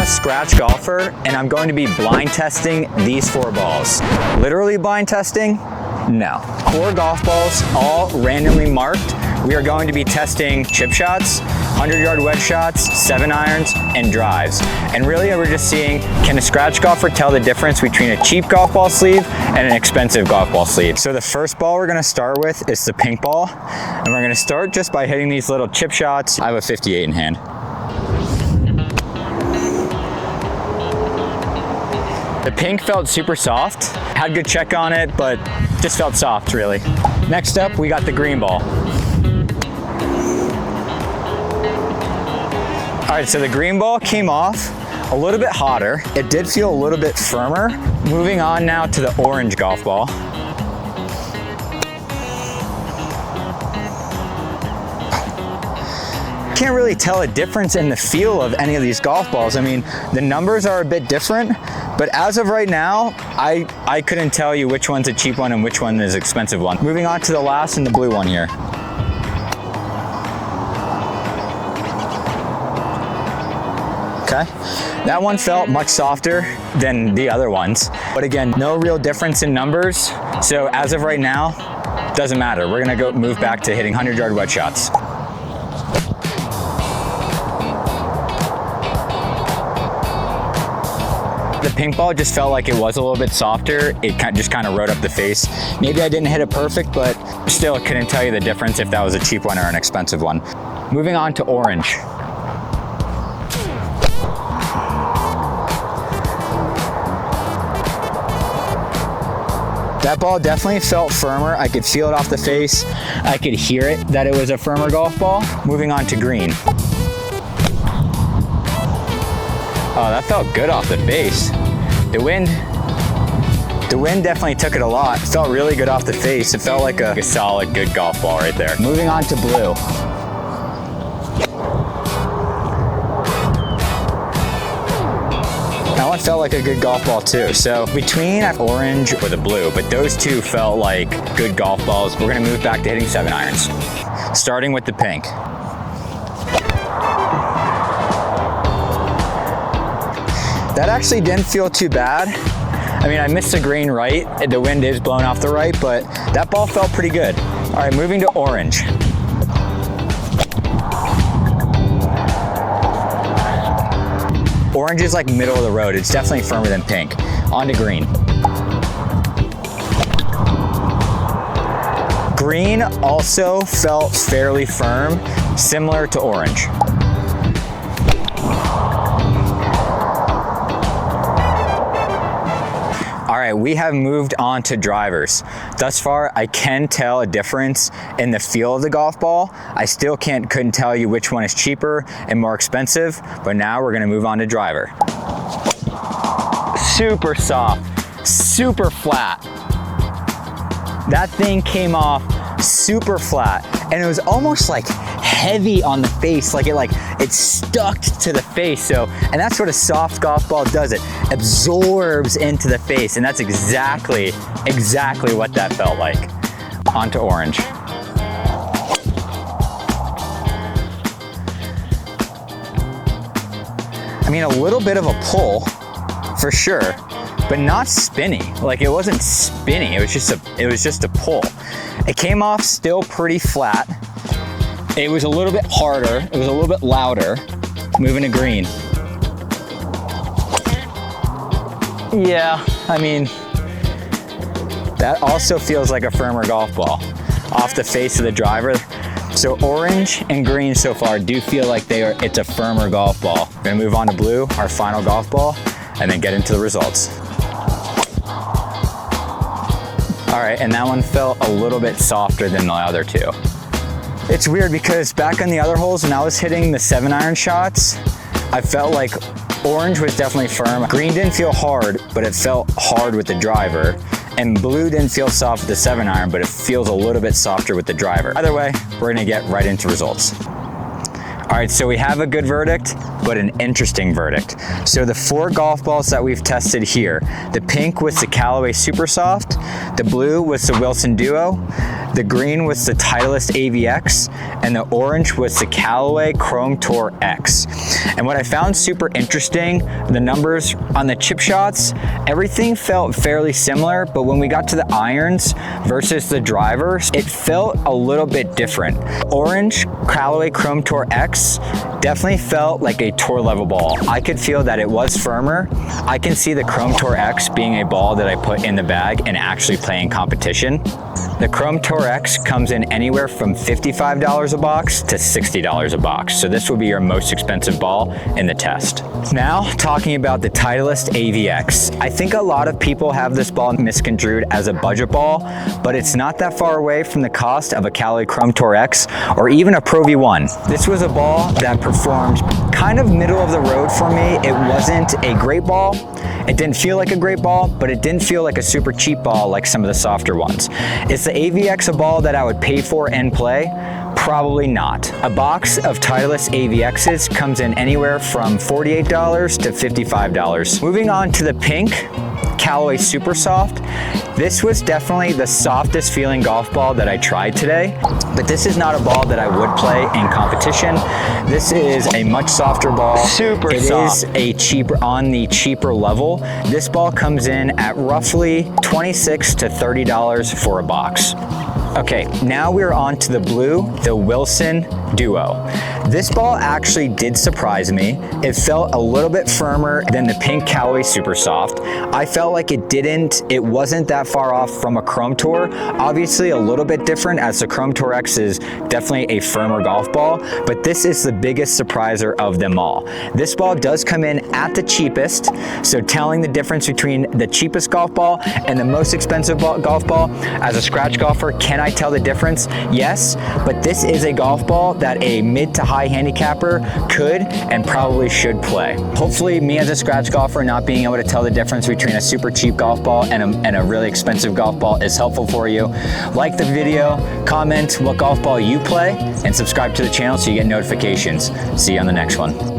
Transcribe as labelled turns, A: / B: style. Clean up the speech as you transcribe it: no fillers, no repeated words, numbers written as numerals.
A: scratch golfer, and I'm going to be blind testing these 4 balls. Literally blind testing? No. 4 golf balls, all randomly marked. We are going to be testing chip shots, 100-yard wedge shots, 7-irons, and drives. And really we're just seeing, can a scratch golfer tell the difference between a cheap golf ball sleeve and an expensive golf ball sleeve? So the first ball we're gonna start with is the pink ball. And we're gonna start just by hitting these little chip shots. I have a 58 in hand. The pink felt super soft. Had good check on it, but just felt soft really. Next up, we got the green ball. All right, so the green ball came off a little bit hotter. It did feel a little bit firmer. Moving on now to the orange golf ball. Can't really tell a difference in the feel of any of these golf balls. I mean, the numbers are a bit different, but as of right now, I couldn't tell you which one's a cheap one and which one is an expensive one. Moving on to the last and the blue one here. Okay, that one felt much softer than the other ones. But again, no real difference in numbers. So as of right now, doesn't matter. We're gonna move back to hitting 100-yard wedge shots. The pink ball just felt like it was a little bit softer. It just kind of rode up the face. Maybe I didn't hit it perfect, but still couldn't tell you the difference if that was a cheap one or an expensive one. Moving on to orange. That ball definitely felt firmer. I could feel it off the face. I could hear it that it was a firmer golf ball. Moving on to green. Oh, that felt good off the face. The wind definitely took it a lot. It felt really good off the face. It felt like a solid, good golf ball right there. Moving on to blue. That one felt like a good golf ball too. So between orange or the blue, but those two felt like good golf balls. We're gonna move back to hitting 7-irons. Starting with the pink. That actually didn't feel too bad. I mean, I missed the green right. The wind is blowing off the right, but that ball felt pretty good. All right, moving to orange. Orange is like middle of the road. It's definitely firmer than pink. On to green. Green also felt fairly firm, similar to orange. All right, we have moved on to drivers. Thus far, I can tell a difference in the feel of the golf ball. I still couldn't tell you which one is cheaper and more expensive, but now we're gonna move on to driver. Super soft, super flat. That thing came off super flat, and it was almost like heavy on the face, like it stuck to the face. So, and that's what a soft golf ball does. It absorbs into the face, and that's exactly what that felt like. On to orange. I mean, a little bit of a pull for sure, but not spinny. Like, it wasn't spinny, it was just a pull. It came off still pretty flat. It was a little bit harder, it was a little bit louder. Moving to green. Yeah, I mean, that also feels like a firmer golf ball off the face of the driver. So orange and green so far do feel like it's a firmer golf ball. We're gonna move on to blue, our final golf ball, and then get into the results. All right, and that one felt a little bit softer than the other two. It's weird because back on the other holes, when I was hitting the 7-iron shots, I felt like orange was definitely firm. Green didn't feel hard, but it felt hard with the driver. And blue didn't feel soft with the 7-iron, but it feels a little bit softer with the driver. Either way, we're gonna get right into results. All right, so we have a good verdict. but an interesting verdict. So the 4 golf balls that we've tested here, the pink was the Callaway Super Soft, the blue was the Wilson Duo, the green was the Titleist AVX, and the orange was the Callaway Chrome Tour X. And what I found super interesting, the numbers on the chip shots, everything felt fairly similar, but when we got to the irons versus the drivers, it felt a little bit different. Orange Callaway Chrome Tour X definitely felt like a tour level ball. I could feel that it was firmer. I can see the Chrome Tour X being a ball that I put in the bag and actually play in competition. The Chrome Tour X comes in anywhere from $55 a box to $60 a box. So this will be your most expensive ball in the test. Now, talking about the Titleist AVX. I think a lot of people have this ball misconstrued as a budget ball, but it's not that far away from the cost of a Callaway Chrome Tour X or even a Pro V1. This was a ball that performed kind of middle of the road for me. It wasn't a great ball. It didn't feel like a great ball, but it didn't feel like a super cheap ball like some of the softer ones. Is the AVX a ball that I would pay for and play? Probably not. A box of Titleist AVXs comes in anywhere from $48 to $55. Moving on to the pink Callaway Super Soft. This was definitely the softest feeling golf ball that I tried today, but this is not a ball that I would play in competition. This is a much softer ball. Super soft. It is a cheaper, on the cheaper level. This ball comes in at roughly $26 to $30 for a box. Okay, now we're on to the blue, the Wilson Duo. This ball actually did surprise me. It felt a little bit firmer than the pink Callaway Super Soft. I felt like it wasn't that far off from a Chrome Tour. Obviously a little bit different, as the Chrome Tour X is definitely a firmer golf ball, but this is the biggest surpriser of them all. This ball does come in at the cheapest, so telling the difference between the cheapest golf ball and the most expensive golf ball, as a scratch golfer, can I tell the difference? Yes, but this is a golf ball that a mid to high handicapper could and probably should play. Hopefully me as a scratch golfer not being able to tell the difference between a super cheap golf ball and a really expensive golf ball is helpful for you. Like the video, comment what golf ball you play, and subscribe to the channel so you get notifications. See you on the next one.